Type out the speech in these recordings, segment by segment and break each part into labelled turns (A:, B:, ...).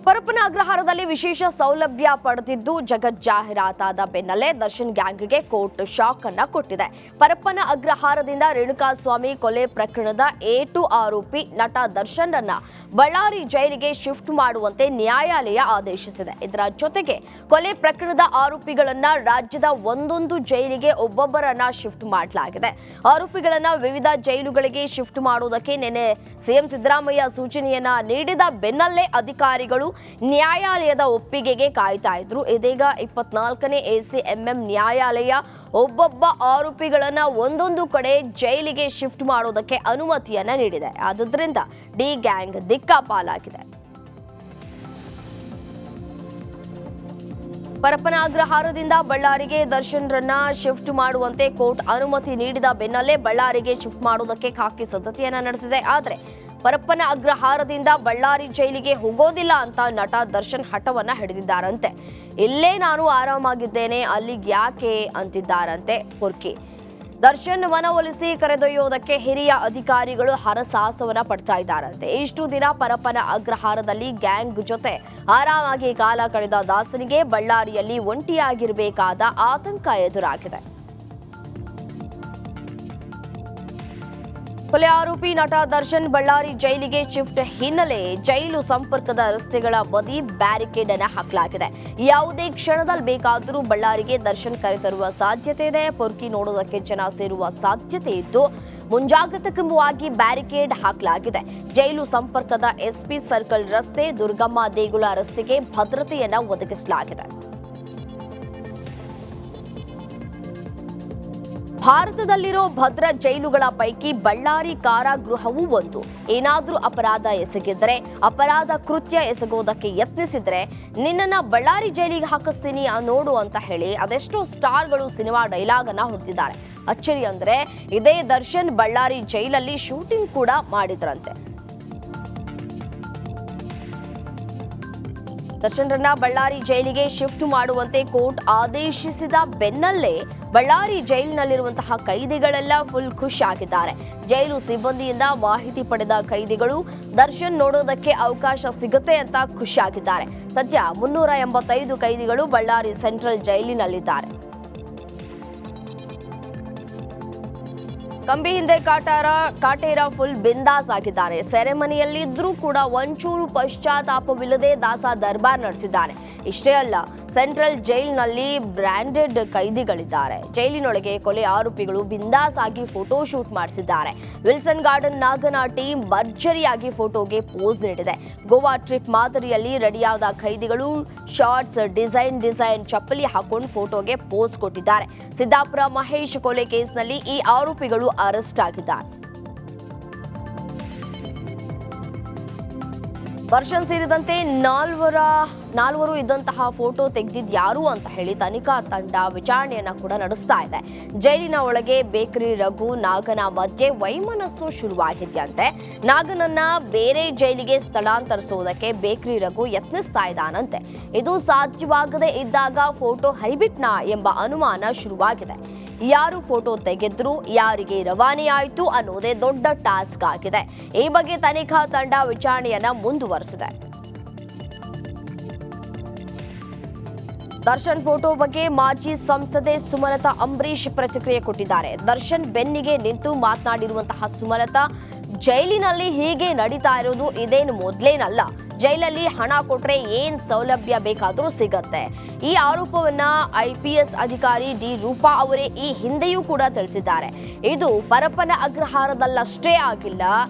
A: ಪರಪ್ಪನ ಅಗ್ರಹಾರದಲ್ಲಿ ವಿಶೇಷ ಸೌಲಭ್ಯ ಪಡೆದಿದ್ದು ಜಗಜ್ಜಾಹೀರಾತಾದ ಬೆನ್ನಲ್ಲೇ ದರ್ಶನ್ ಗ್ಯಾಂಗ್ಗೆ ಕೋರ್ಟ್ ಶಾಕ್ ಅನ್ನ ಕೊಟ್ಟಿದೆ. ಪರಪ್ಪನ ಅಗ್ರಹಾರದಿಂದ ರೇಣುಕಾಸ್ವಾಮಿ ಕೊಲೆ ಪ್ರಕರಣದ A2 ಆರೋಪಿ ನಟ ದರ್ಶನ್ ಅನ್ನ ಬಳ್ಳಾರಿ ಜೈಲಿಗೆ ಶಿಫ್ಟ್ ಮಾಡುವಂತೆ ನ್ಯಾಯಾಲಯ ಆದೇಶಿಸಿದೆ. ಇದರ ಜೊತೆಗೆ ಕೊಲೆ ಪ್ರಕರಣದ ಆರೋಪಿಗಳನ್ನ ರಾಜ್ಯದ ಒಂದೊಂದು ಜೈಲಿಗೆ ಒಬ್ಬೊಬ್ಬರನ್ನ ಶಿಫ್ಟ್ ಮಾಡಲಾಗಿದೆ. ಆರೋಪಿಗಳನ್ನ ವಿವಿಧ ಜೈಲುಗಳಿಗೆ ಶಿಫ್ಟ್ ಮಾಡುವುದಕ್ಕೆ ನಿನ್ನೆ ಸಿಎಂ ಸಿದ್ದರಾಮಯ್ಯ ಸೂಚನೆಯನ್ನ ನೀಡಿದ ಬೆನ್ನಲ್ಲೇ ಅಧಿಕಾರಿಗಳು ನ್ಯಾಯಾಲಯದ ಒಪ್ಪಿಗೆಗೆ ಕಾಯ್ತಾ ಇದ್ರು. ಇದೀಗ 24ನೇ ACMM ನ್ಯಾಯಾಲಯ ಒಬ್ಬೊಬ್ಬ ಆರೋಪಿಗಳನ್ನ ಒಂದೊಂದು ಕಡೆ ಜೈಲಿಗೆ ಶಿಫ್ಟ್ ಮಾಡೋದಕ್ಕೆ ಅನುಮತಿಯನ್ನ ನೀಡಿದೆ. ಆದ್ದರಿಂದ ಡಿ ಗ್ಯಾಂಗ್ ದಿಕ್ಕಾಪಾಲಾಗಿದೆ. ಪರಪ್ಪನ ಅಗ್ರಹಾರದಿಂದ ಬಳ್ಳಾರಿಗೆ ದರ್ಶನ್ರನ್ನ ಶಿಫ್ಟ್ ಮಾಡುವಂತೆ ಕೋರ್ಟ್ ಅನುಮತಿ ನೀಡಿದ ಬೆನ್ನಲ್ಲೇ ಬಳ್ಳಾರಿಗೆ ಶಿಫ್ಟ್ ಮಾಡುವುದಕ್ಕೆ ಖಾಕಿ ಸಿದ್ಧತೆಯನ್ನ ನಡೆಸಿದೆ. ಆದರೆ ಪರಪ್ಪನ ಅಗ್ರಹಾರದಿಂದ ಬಳ್ಳಾರಿ ಜೈಲಿಗೆ ಹೋಗೋದಿಲ್ಲ ಅಂತ ನಟ ದರ್ಶನ್ ಹಠವನ್ನ ಹಿಡಿದಿದ್ದಾರಂತೆ. ಇಲ್ಲೇ ನಾನು ಆರಾಮಾಗಿದ್ದೇನೆ, ಅಲ್ಲಿಗೆ ಯಾಕೆ ಅಂತಿದ್ದಾರಂತೆ ಪೊರ್ಕಿ. ದರ್ಶನ್ ಮನವೊಲಿಸಿ ಕರೆದೊಯ್ಯೋದಕ್ಕೆ ಹಿರಿಯ ಅಧಿಕಾರಿಗಳು ಹರಸಾಹಸವನ್ನ ಪಡ್ತಾ ಇದ್ದಾರಂತೆ. ಇಷ್ಟು ದಿನ ಪರಪ್ಪನ ಅಗ್ರಹಾರದಲ್ಲಿ ಗ್ಯಾಂಗ್ ಜೊತೆ ಆರಾಮಾಗಿ ಕಾಲ ಕಳೆದ ದಾಸನಿಗೆ ಬಳ್ಳಾರಿಯಲ್ಲಿ ಒಂಟಿಯಾಗಿರಬೇಕಾದ ಆತಂಕ ಎದುರಾಗಿದೆ. ಕೊಲೆ ಆರೋಪಿ ನಟ ದರ್ಶನ್ ಬಳ್ಳಾರಿ ಜೈಲಿಗೆ ಶಿಫ್ಟ್ ಹಿನ್ನೆಲೆ ಜೈಲು ಸಂಪರ್ಕದ ರಸ್ತೆಗಳ ಬದಿ ಬ್ಯಾರಿಕೇಡ್ ಅನ್ನು ಹಾಕಲಾಗಿದೆ. ಯಾವುದೇ ಕ್ಷಣದಲ್ಲಿ ಬೇಕಾದರೂ ಬಳ್ಳಾರಿಗೆ ದರ್ಶನ್ ಕರೆತರುವ ಸಾಧ್ಯತೆ ಇದೆ. ಪೊರ್ಕಿ ನೋಡೋದಕ್ಕೆ ಜನ ಸೇರುವ ಸಾಧ್ಯತೆ ಇದ್ದು ಮುಂಜಾಗ್ರತಾ ಕ್ರಮವಾಗಿ ಬ್ಯಾರಿಕೇಡ್ ಹಾಕಲಾಗಿದೆ. ಜೈಲು ಸಂಪರ್ಕದ SP ಸರ್ಕಲ್ ರಸ್ತೆ, ದುರ್ಗಮ್ಮ ದೇಗುಲ ರಸ್ತೆಗೆ ಭದ್ರತೆಯನ್ನ ಒದಗಿಸಲಾಗಿದೆ. ಭಾರತದಲ್ಲಿರೋ ಭದ್ರ ಜೈಲುಗಳ ಪೈಕಿ ಬಳ್ಳಾರಿ ಕಾರಾಗೃಹವೂ ಒಂದು. ಏನಾದ್ರೂ ಅಪರಾಧ ಎಸಗಿದ್ರೆ, ಅಪರಾಧ ಕೃತ್ಯ ಎಸಗೋದಕ್ಕೆ ಯತ್ನಿಸಿದ್ರೆ ನಿನ್ನನ್ನ ಬಳ್ಳಾರಿ ಜೈಲಿಗೆ ಹಾಕಿಸ್ತೀನಿ ನೋಡು ಅಂತ ಹೇಳಿ ಅದೆಷ್ಟೋ ಸ್ಟಾರ್ಗಳು ಸಿನಿಮಾ ಡೈಲಾಗ್ ಅನ್ನ ಹೊರಟಿದ್ದಾರೆ. ಅಚ್ಚರಿ ಅಂದ್ರೆ ಇದೇ ದರ್ಶನ್ ಬಳ್ಳಾರಿ ಜೈಲಲ್ಲಿ ಶೂಟಿಂಗ್ ಕೂಡ ಮಾಡಿದ್ರಂತೆ. ದರ್ಶನ್ರನ್ನ ಬಳ್ಳಾರಿ ಜೈಲಿಗೆ ಶಿಫ್ಟ್ ಮಾಡುವಂತೆ ಕೋರ್ಟ್ ಆದೇಶಿಸಿದ ಬೆನ್ನಲ್ಲೇ ಬಳ್ಳಾರಿ ಜೈಲಿನಲ್ಲಿರುವಂತಹ ಕೈದಿಗಳೆಲ್ಲ ಫುಲ್ ಖುಷ್ ಆಗಿದ್ದಾರೆ. ಜೈಲು ಸಿಬ್ಬಂದಿಯಿಂದ ಮಾಹಿತಿ ಪಡೆದ ಕೈದಿಗಳು ದರ್ಶನ್ ನೋಡೋದಕ್ಕೆ ಅವಕಾಶ ಸಿಗುತ್ತೆ ಅಂತ ಖುಷಿಯಾಗಿದ್ದಾರೆ. ಸದ್ಯ 385 ಕೈದಿಗಳು ಬಳ್ಳಾರಿ ಸೆಂಟ್ರಲ್ ಜೈಲಿನಲ್ಲಿದ್ದಾರೆ. ಕಂಬಿ ಹಿಂದೆ ಕಾಟೇರ ಫುಲ್ ಬಿಂದಾಸ್ ಆಗಿದ್ದಾರೆ. ಸೆರೆಮನಿಯಲ್ಲಿದ್ರೂ ಕೂಡ ಒಂಚೂರು ಪಶ್ಚಾತ್ತಾಪವಿಲ್ಲದೆ ದಾಸ ದರ್ಬಾರ್ ನಡೆಸಿದ್ದಾರೆ. ಇಷ್ಟೇ ಅಲ್ಲ, ಸೆಂಟ್ರಲ್ ಜೈಲ್ನಲ್ಲಿ ಬ್ರ್ಯಾಂಡೆಡ್ ಕೈದಿಗಳಿದ್ದಾರೆ. ಜೈಲಿನೊಳಗೆ ಕೊಲೆ ಆರೋಪಿಗಳು ಬಿಂದಾಸ್ ಆಗಿ ಫೋಟೋ ಶೂಟ್ ಮಾಡಿಸಿದ್ದಾರೆ. ವಿಲ್ಸನ್ ಗಾರ್ಡನ್ ನಾಗನಾಟಿ ಭರ್ಜರಿಯಾಗಿ ಫೋಟೋಗೆ ಪೋಸ್ ನೀಡಿದೆ. ಗೋವಾ ಟ್ರಿಪ್ ಮಾದರಿಯಲ್ಲಿ ರೆಡಿಯಾದ ಕೈದಿಗಳು ಶಾರ್ಟ್ಸ್, ಡಿಸೈನ್ ಚಪ್ಪಲಿ ಹಾಕೊಂಡು ಫೋಟೋಗೆ ಪೋಸ್ ಕೊಟ್ಟಿದ್ದಾರೆ. ಸಿದ್ದಾಪುರ ಮಹೇಶ್ ಕೊಲೆ ಕೇಸ್ನಲ್ಲಿ ಈ ಆರೋಪಿಗಳು ಅರೆಸ್ಟ್ ಆಗಿದ್ದಾರೆ. ದರ್ಶನ್ ಸೇರಿದಂತೆ ನಾಲ್ವರು ಇದ್ದಂತಹ ಫೋಟೋ ತೆಗೆದಿದ್ಯಾರು ಅಂತ ಹೇಳಿ ತನಿಖಾ ತಂಡ ವಿಚಾರಣೆಯನ್ನ ಕೂಡ ನಡೆಸ್ತಾ ಇದೆ. ಜೈಲಿನ ಒಳಗೆ ಬೇಕರಿ ರಘು ನಾಗನ ಮಧ್ಯೆ ವೈಮನಸ್ಸು ಶುರುವಾಗಿದೆಯಂತೆ. ನಾಗನನ್ನ ಬೇರೆ ಜೈಲಿಗೆ ಸ್ಥಳಾಂತರಿಸುವುದಕ್ಕೆ ಬೇಕರಿ ರಘು ಯತ್ನಿಸ್ತಾ ಇದ್ದಾನಂತೆ. ಇದು ಸಾಧ್ಯವಾಗದೇ ಇದ್ದಾಗ ಫೋಟೋ ಹೈಬಿಟ್ನಾ ಎಂಬ ಅನುಮಾನ ಶುರುವಾಗಿದೆ. ಯಾರು ಫೋಟೋ ತೆಗೆದ್ರು, ಯಾರಿಗೆ ರವಾನೆ ಆಯಿತು ಅನ್ನೋದೇ ದೊಡ್ಡ ಟಾಸ್ಕ್ ಆಗಿದೆ. ಈ ಬಗ್ಗೆ ತನಿಖಾ ತಂಡ ವಿಚಾರಣೆಯನ್ನ ಮುಂದುವರೆಸಿದೆ. ದರ್ಶನ್ ಫೋಟೋ ಬಗ್ಗೆ ಮಾಜಿ ಸಂಸದೆ ಸುಮಲತಾ ಅಂಬರೀಶ್ ಪ್ರತಿಕ್ರಿಯೆ ಕೊಟ್ಟಿದ್ದಾರೆ. ದರ್ಶನ್ ಬೆನ್ನಿಗೆ ನಿಂತು ಮಾತನಾಡಿರುವಂತಹ ಸುಮಲತಾ, ಜೈಲಿನಲ್ಲಿ ಹೀಗೆ ನಡೀತಾ ಇರೋದು ಇದೇನು ಮೊದಲೇನಲ್ಲ. ಜೈಲಲ್ಲಿ ಹಣ ಕೊಟ್ರೆ ಏನ್ ಸೌಲಭ್ಯ ಬೇಕಾದರೂ ಸಿಗತ್ತೆ. ಈ ಆರೋಪವನ್ನ IPS ಅಧಿಕಾರಿ ಡಿ ರೂಪಾ ಅವರೇ ಈ ಹಿಂದೆಯೂ ಕೂಡ ತಿಳಿಸಿದ್ದಾರೆ. ಇದು ಪರಪ್ಪನ ಅಗ್ರಹಾರದಲ್ಲಷ್ಟೇ ಆಗಿಲ್ಲ,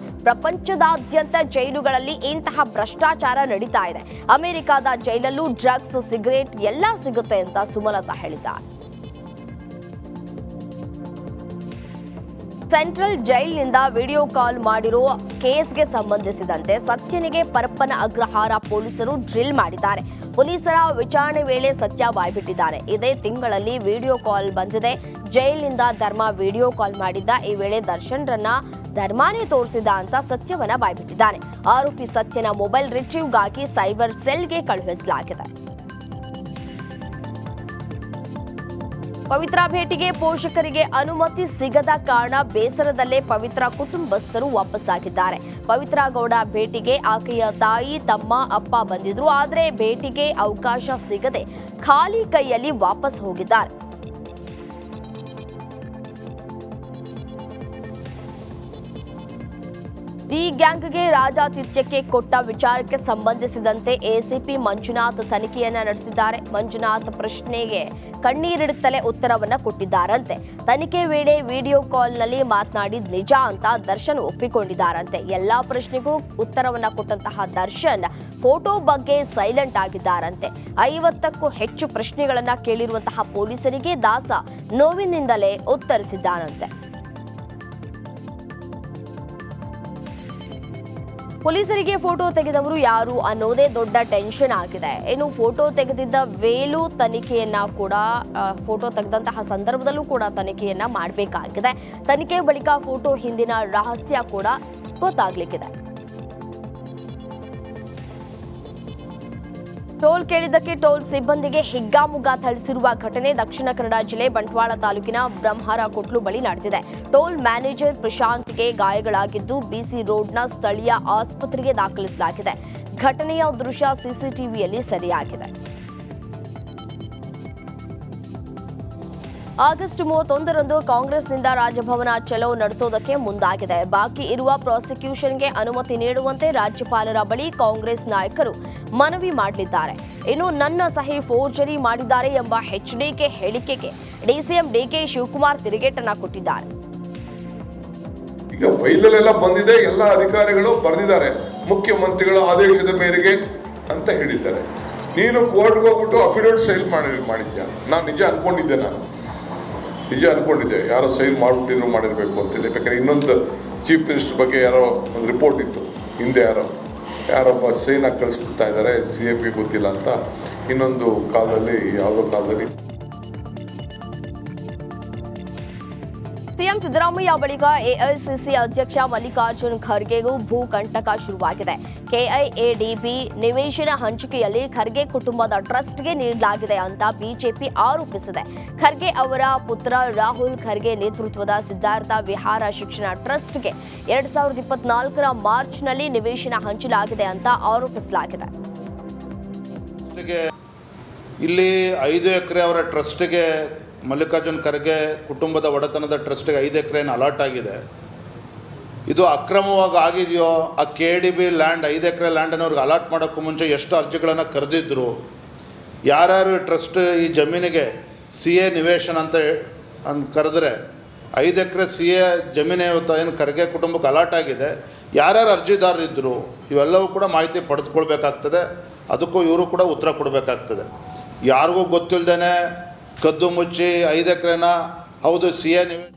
A: ಪ್ರಪಂಚದಾದ್ಯಂತ ಜೈಲುಗಳಲ್ಲಿ ಇಂತಹ ಭ್ರಷ್ಟಾಚಾರ ನಡೀತಾ ಇದೆ. ಅಮೆರಿಕದ ಜೈಲಲ್ಲೂ ಡ್ರಗ್ಸ್, ಸಿಗರೇಟ್ ಎಲ್ಲ ಸಿಗುತ್ತೆ ಅಂತ ಸುಮಲತಾ ಹೇಳಿದ್ದಾರೆ. ಸೆಂಟ್ರಲ್ ಜೈಲಿನಿಂದ ವಿಡಿಯೋ ಕಾಲ್ ಮಾಡಿರೋ ಕೇಸ್ಗೆ ಸಂಬಂಧಿಸಿದಂತೆ ಸತ್ಯನಿಗೆ ಪರಪ್ಪನ ಅಗ್ರಹಾರ ಪೊಲೀಸರು ಡ್ರಿಲ್ ಮಾಡಿದ್ದಾರೆ. ಪೊಲೀಸರ ವಿಚಾರಣೆ ವೇಳೆ ಸತ್ಯ ಬಾಯ್ಬಿಟ್ಟಿದ್ದಾರೆ. ಇದೇ ತಿಂಗಳಲ್ಲಿ ವಿಡಿಯೋ ಕಾಲ್ ಬಂದಿದೆ. ಜೈಲಿನಿಂದ ಧರ್ಮ ವಿಡಿಯೋ ಕಾಲ್ ಮಾಡಿದ್ದ. ಈ ವೇಳೆ ದರ್ಶನ್ರನ್ನ ಧರ್ಮಾನೇ ತೋರಿಸಿದ ಅಂತ ಸತ್ಯವನ್ನ ಬಾಯ್ಬಿಟ್ಟಿದ್ದಾನೆ. ಆರೋಪಿ ಸತ್ಯನ ಮೊಬೈಲ್ ರಿಟ್ರೀವ್ಗಾಗಿ ಸೈಬರ್ ಸೆಲ್ಗೆ ಕಳುಹಿಸಲಾಗಿದೆ. ಪವಿತ್ರ ಭೇಟಿಗೆ ಪೋಷಕರಿಗೆ ಅನುಮತಿ ಸಿಗದ ಕಾರಣ ಬೇಸರದಲ್ಲೇ ಪವಿತ್ರ ಕುಟುಂಬಸ್ಥರು ವಾಪಸ್ಸಾಗಿದ್ದಾರೆ. ಪವಿತ್ರ ಗೌಡ ಭೇಟಿಗೆ ಆಕೆಯ ತಾಯಿ, ತಮ್ಮ, ಅಪ್ಪ ಬಂದಿದ್ರು. ಆದರೆ ಭೇಟಿಗೆ ಅವಕಾಶ ಸಿಗದೆ ಖಾಲಿ ಕೈಯಲ್ಲಿ ವಾಪಸ್ ಹೋಗಿದ್ದಾರೆ. ಈ ಗ್ಯಾಂಗ್ಗೆ ರಾಜಾತಿಥ್ಯಕ್ಕೆ ಕೊಟ್ಟ ವಿಚಾರಕ್ಕೆ ಸಂಬಂಧಿಸಿದಂತೆ ಎಸಿಪಿ ಮಂಜುನಾಥ್ ತನಿಖೆಯನ್ನ ನಡೆಸಿದ್ದಾರೆ. ಮಂಜುನಾಥ್ ಪ್ರಶ್ನೆಗೆ ಕಣ್ಣೀರಿಡುತ್ತಲೇ ಉತ್ತರವನ್ನ ಕೊಟ್ಟಿದ್ದಾರಂತೆ. ತನಿಖೆ ವೇಳೆ ವಿಡಿಯೋ ಕಾಲ್ನಲ್ಲಿ ಮಾತನಾಡಿದ ನಿಜ ಅಂತ ದರ್ಶನ್ ಒಪ್ಪಿಕೊಂಡಿದ್ದಾರಂತೆ. ಎಲ್ಲಾ ಪ್ರಶ್ನೆಗೂ ಉತ್ತರವನ್ನ ಕೊಟ್ಟಂತಹ ದರ್ಶನ್ ಫೋಟೋ ಬಗ್ಗೆ ಸೈಲೆಂಟ್ ಆಗಿದ್ದಾರಂತೆ. 50ಕ್ಕೂ ಹೆಚ್ಚು ಪ್ರಶ್ನೆಗಳನ್ನ ಕೇಳಿರುವಂತಹ ಪೊಲೀಸರಿಗೆ ದಾಸ ನೋವಿನಿಂದಲೇ ಉತ್ತರಿಸಿದ್ದಾರಂತೆ. ಪೊಲೀಸರಿಗೆ ಫೋಟೋ ತೆಗೆದವರು ಯಾರು ಅನ್ನೋದೇ ದೊಡ್ಡ ಟೆನ್ಷನ್ ಆಗಿದೆ. ಇನ್ನು ಫೋಟೋ ತೆಗೆದಿದ್ದ ವೇಲು ತನಿಖೆಯನ್ನ ಕೂಡ ಫೋಟೋ ತೆಗೆದಂತಹ ಸಂದರ್ಭದಲ್ಲೂ ಕೂಡ ತನಿಖೆಯನ್ನ ಮಾಡಬೇಕಾಗಿದೆ. ತನಿಖೆ ಬಳಿಕ ಫೋಟೋ ಹಿಂದಿನ ರಹಸ್ಯ ಕೂಡ ಗೊತ್ತಾಗ್ಲಿಕ್ಕಿದೆ. ಟೋಲ್ ಕೇಳಿದ್ದಕ್ಕೆ ಟೋಲ್ ಸಿಬ್ಬಂದಿಗೆ ಹಿಗ್ಗಾಮುಗ್ಗಾ ಥಳಿಸಿರುವ ಘಟನೆ ದಕ್ಷಿಣ ಕನ್ನಡ ಜಿಲ್ಲೆ ಬಂಟ್ವಾಳ ತಾಲೂಕಿನ ಬ್ರಹ್ಮರ ಕೊಟ್ಲು ಬಳಿ ನಡೆದಿದೆ. ಟೋಲ್ ಮ್ಯಾನೇಜರ್ ಪ್ರಶಾಂತ್ಗೆ ಗಾಯಗಳಾಗಿದ್ದು ಬಿಸಿ ರೋಡ್ನ ಸ್ಥಳೀಯ ಆಸ್ಪತ್ರೆಗೆ ದಾಖಲಿಸಲಾಗಿದೆ. ಘಟನೆಯ ದೃಶ್ಯ ಸಿಸಿಟಿವಿಯಲ್ಲಿ ಸೆರೆಯಾಗಿದೆ. ಆಗಸ್ಟ್ 31ರಂದು ಕಾಂಗ್ರೆಸ್ನಿಂದ ರಾಜಭವನ ಚಲೋ ನಡೆಸೋದಕ್ಕೆ ಮುಂದಾಗಿದೆ. ಬಾಕಿ ಇರುವ ಪ್ರಾಸಿಕ್ಯೂಷನ್ಗೆ ಅನುಮತಿ ನೀಡುವಂತೆ ರಾಜ್ಯಪಾಲರ ಬಳಿ ಕಾಂಗ್ರೆಸ್ ನಾಯಕರು ಮನವಿ ಮಾಡಲಿದ್ದಾರೆ. ಇನ್ನು ನನ್ನ ಸಹಿ ಫೋರ್ಜರಿ ಮಾಡಿದ್ದಾರೆ ಎಂಬ ಎಚ್ಡಿಕೆ ಹೇಳಿಕೆಗೆ ಡಿಸಿಎಂ ಡಿಕೆ ಶಿವಕುಮಾರ್ ತಿರುಗೇಟನ್ನ ಕೊಟ್ಟಿದ್ದಾರೆ.
B: ಈಗ ಫೈಲಲ್ಲೆಲ್ಲ ಬಂದಿದೆ, ಎಲ್ಲ ಅಧಿಕಾರಿಗಳು ಬರೆದಿದ್ದಾರೆ, ಮುಖ್ಯಮಂತ್ರಿಗಳ ಆದೇಶದ ಮೇರೆಗೆ ಅಂತ ಹೇಳಿದ್ದಾರೆ. ನೀನು ಕೋರ್ಟ್ಗೆ ಹೋಗ್ಬಿಟ್ಟು ಅಫಿಡವಿಟ್ ಸೈಲ್ ಮಾಡಿದ್ಯಾ? ನಾನು ನಿಜ ಅನ್ಕೊಂಡಿದ್ದೆ ಯಾರೋ ಸೈನ್ ಮಾಡಿಬಿಟ್ಟಿದ್ರು ಮಾಡಿರಬೇಕು ಅಂತೇಳಿ. ಬೇಕಾದ್ರೆ ಇನ್ನೊಂದು ಚೀಫ್ ಮಿನಿಸ್ಟರ್ ಬಗ್ಗೆ ಯಾರೋ ಒಂದು ರಿಪೋರ್ಟ್ ಇತ್ತು, ಹಿಂದೆ ಯಾರೊಬ್ಬ ಸೈನ್ ಹಾಕಿ ಕಳಿಸ್ಬಿಡ್ತಾ ಇದ್ದಾರೆ, CAP ಗೊತ್ತಿಲ್ಲ ಅಂತ. ಇನ್ನೊಂದು ಕಾಲದಲ್ಲಿ ಯಾವುದೋ ಕಾಲದಲ್ಲಿ
A: ಸಿಎಂ ಸಿದ್ದರಾಮಯ್ಯ ಬಳಿಕ ಎಐಸಿಸಿ ಅಧ್ಯಕ್ಷ ಮಲ್ಲಿಕಾರ್ಜುನ್ ಖರ್ಗೆಗೂ ಭೂಕಂಟಕ ಶುರುವಾಗಿದೆ. ಕೆಐಎಡಿಬಿ ನಿವೇಶನ ಹಂಚಿಕೆಯಲ್ಲಿ ಖರ್ಗೆ ಕುಟುಂಬದ ಟ್ರಸ್ಟ್ಗೆ ನೀಡಲಾಗಿದೆ ಅಂತ ಬಿಜೆಪಿ ಆರೋಪಿಸಿದೆ. ಖರ್ಗೆ ಅವರ ಪುತ್ರ ರಾಹುಲ್ ಖರ್ಗೆ ನೇತೃತ್ವದ ಸಿದ್ಧಾರ್ಥ ವಿಹಾರ ಶಿಕ್ಷಣ ಟ್ರಸ್ಟ್ಗೆ 2024ರ ಮಾರ್ಚ್ನಲ್ಲಿ ನಿವೇಶನ ಹಂಚಲಾಗಿದೆ ಅಂತ ಆರೋಪಿಸಲಾಗಿದೆ.
C: ಇಲ್ಲಿ 5 ಎಕರೆ ಅವರ ಟ್ರಸ್ಟ್ಗೆ, ಮಲ್ಲಿಕಾರ್ಜುನ್ ಖರ್ಗೆ ಕುಟುಂಬದ ಒಡೆತನದ ಟ್ರಸ್ಟ್ಗೆ 5 ಎಕರೆನ ಅಲಾಟ್ ಆಗಿದೆ. ಇದು ಅಕ್ರಮವಾಗಿ ಆಗಿದೆಯೋ? ಆ KDB ಲ್ಯಾಂಡ್ 5 ಎಕರೆ ಲ್ಯಾಂಡನ್ನು ಅವ್ರಿಗೆ ಅಲಾಟ್ ಮಾಡೋಕ್ಕೂ ಮುಂಚೆ ಎಷ್ಟು ಅರ್ಜಿಗಳನ್ನು ಕರೆದಿದ್ರು? ಯಾರ್ಯಾರು ಟ್ರಸ್ಟ್ ಈ ಜಮೀನಿಗೆ CA ನಿವೇಶನ ಅಂತ ಕರೆದ್ರೆ 5 ಎಕರೆ CA ಜಮೀನು ಏನು ಖರ್ಗೆ ಕುಟುಂಬಕ್ಕೆ ಅಲಾಟ್ ಆಗಿದೆ, ಯಾರ್ಯಾರು ಅರ್ಜಿದಾರರಿದ್ದರು ಇವೆಲ್ಲವೂ ಕೂಡ ಮಾಹಿತಿ ಪಡೆದುಕೊಳ್ಬೇಕಾಗ್ತದೆ. ಅದಕ್ಕೂ ಇವರು ಕೂಡ ಉತ್ತರ ಕೊಡಬೇಕಾಗ್ತದೆ. ಯಾರಿಗೂ ಗೊತ್ತಿಲ್ಲದೇ ಕದ್ದು ಮುಚ್ಚಿ 5 ಎಕರೆನ ಹೌದು CA ನಿವೇಶನ